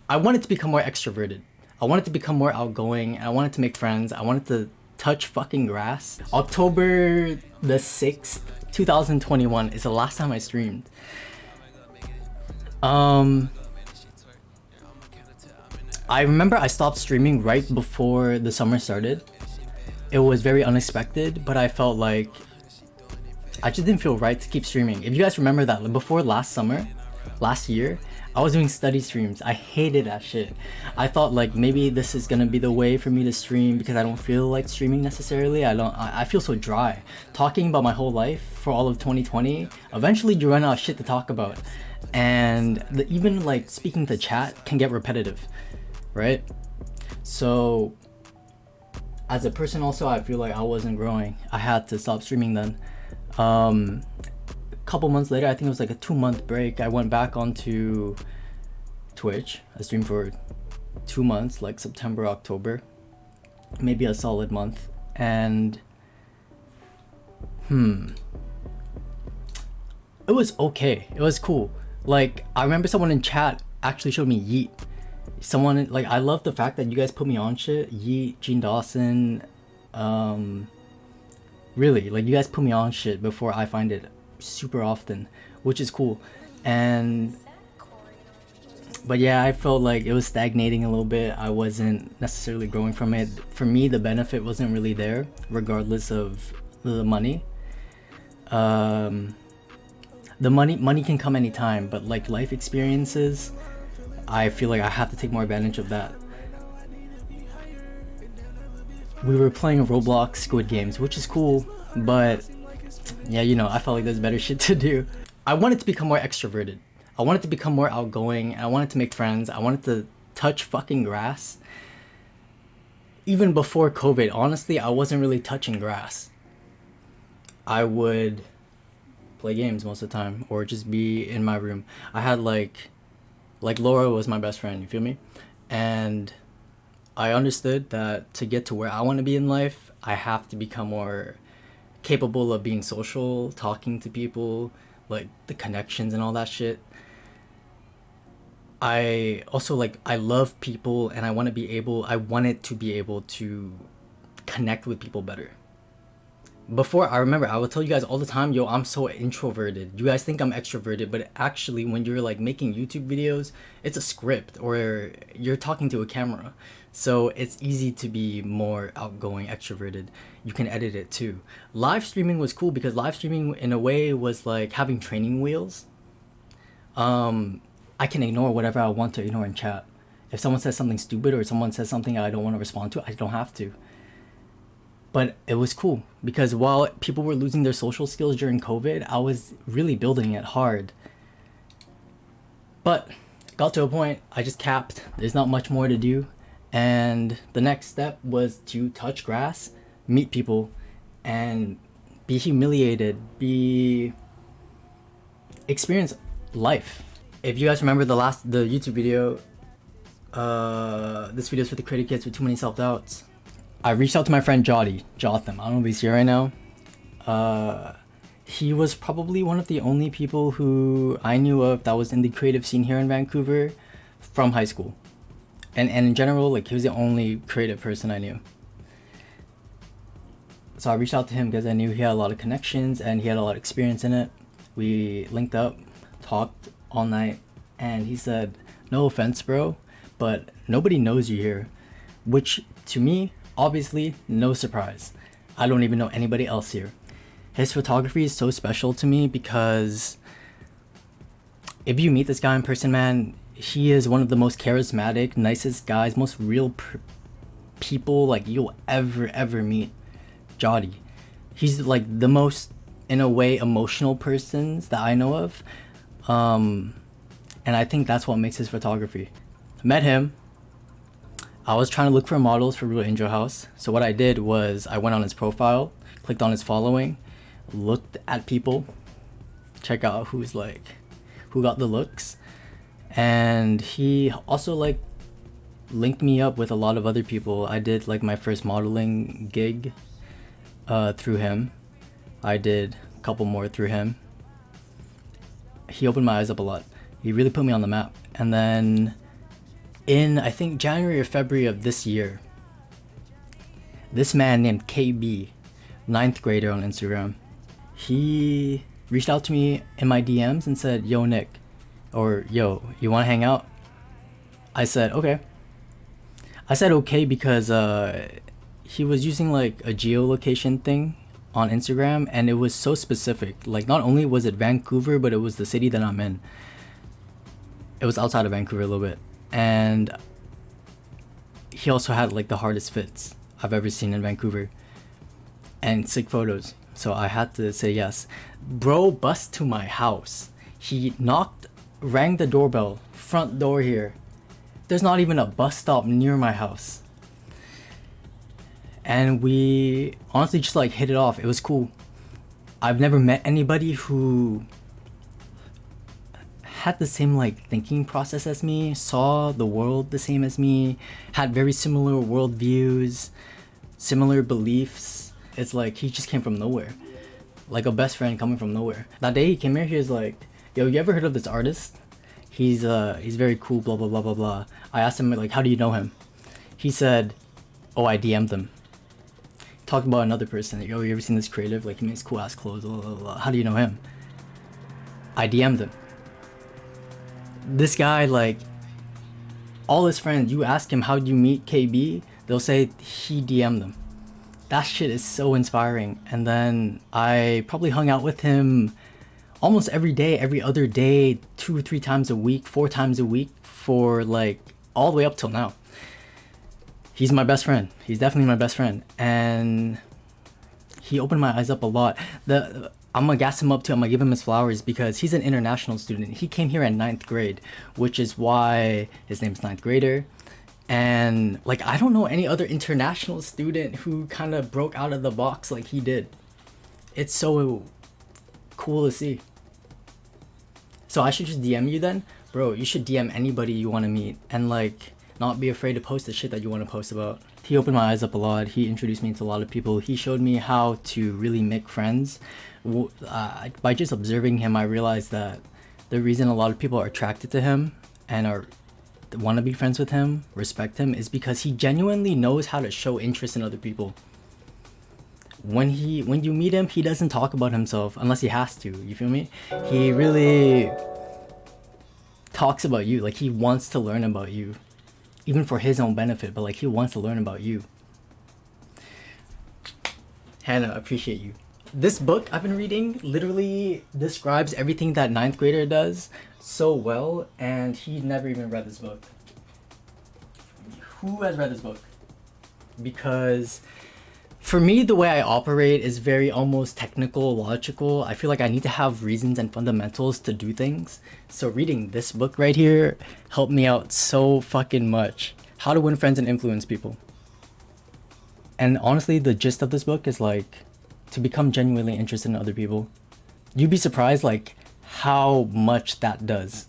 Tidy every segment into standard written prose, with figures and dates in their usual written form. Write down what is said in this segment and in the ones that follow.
I wanted to become more extroverted. I wanted to become more outgoing. I wanted to make friends. I wanted to touch fucking grass. October the 6th, 2021 is the last time I streamed. I remember I stopped streaming right before the summer started. It was very unexpected, but I felt like I just didn't feel right to keep streaming. If you guys remember that, like before last summer, last year, I was doing study streams. I hated that shit. I thought like maybe this is gonna be the way for me to stream because I don't feel like streaming necessarily. I feel so dry. Talking about my whole life for all of 2020, eventually you run out of shit to talk about. And even like speaking to chat can get repetitive, right? So as a person also, I feel like I wasn't growing. I had to stop streaming then. A couple months later, I think it was like a 2-month break, I went back onto Twitch. I streamed for 2 months, like September, October, maybe a solid month. And it was okay. It was cool. Like I remember someone in chat actually showed me Yeet. Someone like, I love the fact that you guys put me on shit. Yeet, Gene Dawson, really, like you guys put me on shit before I find it super often, which is cool. But yeah, I felt like it was stagnating a little bit. I wasn't necessarily growing from it. For me, the benefit wasn't really there, regardless of the money. The money can come anytime, but like life experiences, I feel like I have to take more advantage of that. We were playing Roblox Squid Games, which is cool, but yeah, you know, I felt like there's better shit to do. I wanted to become more extroverted. I wanted to become more outgoing. I wanted to make friends. I wanted to touch fucking grass. Even before COVID, honestly, I wasn't really touching grass. I would play games most of the time or just be in my room. I had like Laura was my best friend, you feel me? And I understood that to get to where I want to be in life, I have to become more capable of being social, talking to people, like the connections and all that shit. I also like, I love people and I wanted to be able to connect with people better. Before, I remember I would tell you guys all the time, yo, I'm so introverted. You guys think I'm extroverted, but actually when you're like making YouTube videos, it's a script or you're talking to a camera. So it's easy to be more outgoing, extroverted. You can edit it too. Live streaming was cool because live streaming in a way was like having training wheels. I can ignore whatever I want to ignore in chat. If someone says something stupid or someone says something I don't want to respond to, I don't have to. But it was cool because while people were losing their social skills during COVID, I was really building it hard. But got to a point, I just capped. There's not much more to do. And the next step was to touch grass, meet people, and be humiliated, experience life. If you guys remember the YouTube video, this video is for the creative kids with too many self-doubts. I reached out to my friend Jotham. I don't know if he's here right now. He was probably one of the only people who I knew of that was in the creative scene here in Vancouver from high school. And in general, like he was the only creative person I knew. So I reached out to him because I knew he had a lot of connections and he had a lot of experience in it. We linked up, talked all night, and he said, no offense, bro, but nobody knows you here. Which to me, obviously, no surprise. I don't even know anybody else here. His photography is so special to me because if you meet this guy in person, man, he is one of the most charismatic, nicest guys, most real people like you'll ever meet. Jody. He's like the most, in a way, emotional persons that I know of. And I think that's what makes his photography. Met him. I was trying to look for models for Real Angel House. So what I did was I went on his profile, clicked on his following, looked at people, check out who got the looks. And he also like linked me up with a lot of other people. I did like my first modeling gig through him. I did a couple more through him. He opened my eyes up a lot. He really put me on the map. And then In, I think, January or February of this year, this man named KB, ninth grader on Instagram, he reached out to me in my DMs and said, yo, Nick, or yo, you want to hang out? I said, okay. I said okay because he was using like a geolocation thing on Instagram, and it was so specific. Like, not only was it Vancouver, but it was the city that I'm in. It was outside of Vancouver a little bit. And he also had like the hardest fits I've ever seen in Vancouver. And sick photos. So I had to say yes. Bro bust to my house. He rang the doorbell, front door here. There's not even a bus stop near my house. And we honestly just like hit it off. It was cool. I've never met anybody who had the same like thinking process as me, saw the world the same as me, had very similar worldviews, similar beliefs. It's like he just came from nowhere. Like a best friend coming from nowhere. That day he came here, he was like, yo, you ever heard of this artist? He's very cool, blah, blah, blah, blah, blah. I asked him, like, how do you know him? He said, oh, I DM'd him. Talked about another person. Yo, you ever seen this creative? Like, he makes cool ass clothes, blah, blah, blah. How do you know him? I DM'd him. This guy, like, all his friends, you ask him, how do you meet KB? They'll say he DM'd them. That shit is so inspiring. And then I probably hung out with him almost every day, every other day, 2 or 3 times a week, 4 times a week for like all the way up till now. He's my best friend. He's definitely my best friend. And he opened my eyes up a lot. I'm gonna gas him up too. I'm gonna give him his flowers because he's an international student. He came here in 9th grade, which is why his name's 9th grader. And like, I don't know any other international student who kind of broke out of the box like he did. It's so cool to see. So I should just DM you then? Bro, you should DM anybody you want to meet and like not be afraid to post the shit that you want to post about. He opened my eyes up a lot. He introduced me to a lot of people. He showed me how to really make friends. By just observing him, I realized that the reason a lot of people are attracted to him and want to be friends with him, respect him, is because he genuinely knows how to show interest in other people. When you meet him, he doesn't talk about himself unless he has to, you feel me? He really talks about you, like he wants to learn about you, even for his own benefit, but like he wants to learn about you. Hannah, I appreciate you. This book I've been reading literally describes everything that 9th grader does so well, and he never even read this book. Who has read this book? Because for me, the way I operate is very almost technical, logical. I feel like I need to have reasons and fundamentals to do things. So reading this book right here helped me out so fucking much. How to win friends and influence people. And honestly, the gist of this book is like to become genuinely interested in other people. You'd be surprised like how much that does.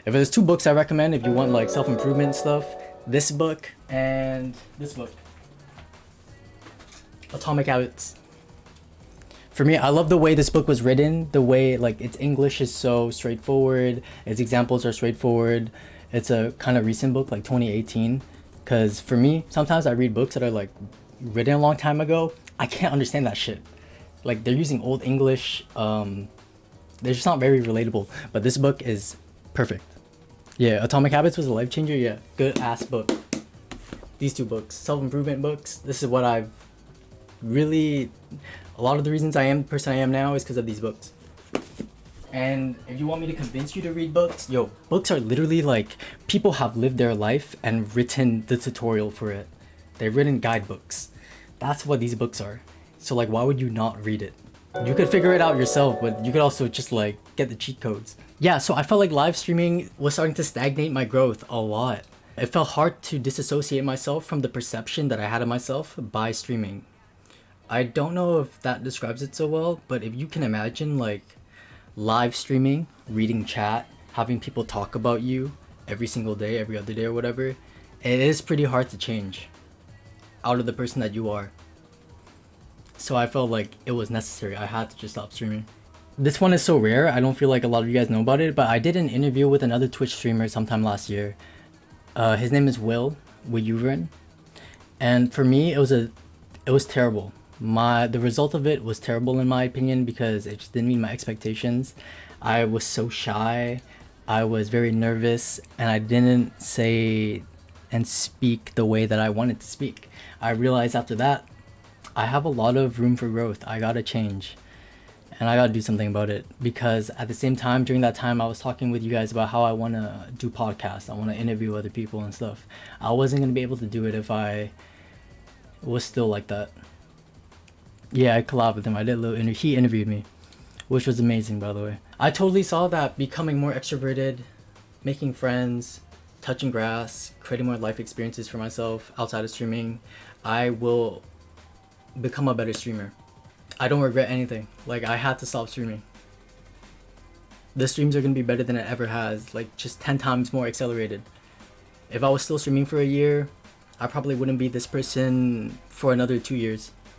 If there's 2 books I recommend if you want like self-improvement stuff, this book and this book. Atomic Habits. For me, I love the way this book was written, the way like its English is so straightforward, its examples are straightforward. It's a kind of recent book, like 2018. Because for me, sometimes I read books that are like written a long time ago. I can't understand that shit. Like they're using old English. They're just not very relatable. But this book is perfect. Yeah, Atomic Habits was a life changer. Yeah, good ass book. These 2 books, self-improvement books. This is what I've really, a lot of the reasons I am the person I am now is because of these books. And if you want me to convince you to read books, yo, books are literally like, people have lived their life and written the tutorial for it. They've written guidebooks. That's what these books are. So like, why would you not read it? You could figure it out yourself, but you could also just like get the cheat codes. Yeah, so I felt like live streaming was starting to stagnate my growth a lot. It felt hard to disassociate myself from the perception that I had of myself by streaming. I don't know if that describes it so well, but if you can imagine like live streaming, reading chat, having people talk about you every single day, every other day or whatever, it is pretty hard to change out of the person that you are. So I felt like it was necessary. I had to just stop streaming. This one is so rare, I don't feel like a lot of you guys know about it, but I did an interview with another Twitch streamer sometime last year. His name is Will Uyurin, and for me, it was terrible. The result of it was terrible in my opinion because it just didn't meet my expectations. I was so shy. I was very nervous, and I didn't say and speak the way that I wanted to speak. I realized after that I have a lot of room for growth. I gotta change. And I gotta do something about it because at the same time, during that time, I was talking with you guys about how I wanna do podcasts. I wanna interview other people and stuff. I wasn't gonna be able to do it if I was still like that. Yeah, I collabed with him. I did a little he interviewed me, which was amazing, by the way. I totally saw that becoming more extroverted, making friends, touching grass, creating more life experiences for myself outside of streaming, I will become a better streamer. I don't regret anything. Like, I had to stop streaming. The streams are gonna be better than it ever has, like just 10 times more accelerated. If I was still streaming for a year, I probably wouldn't be this person for another 2 years.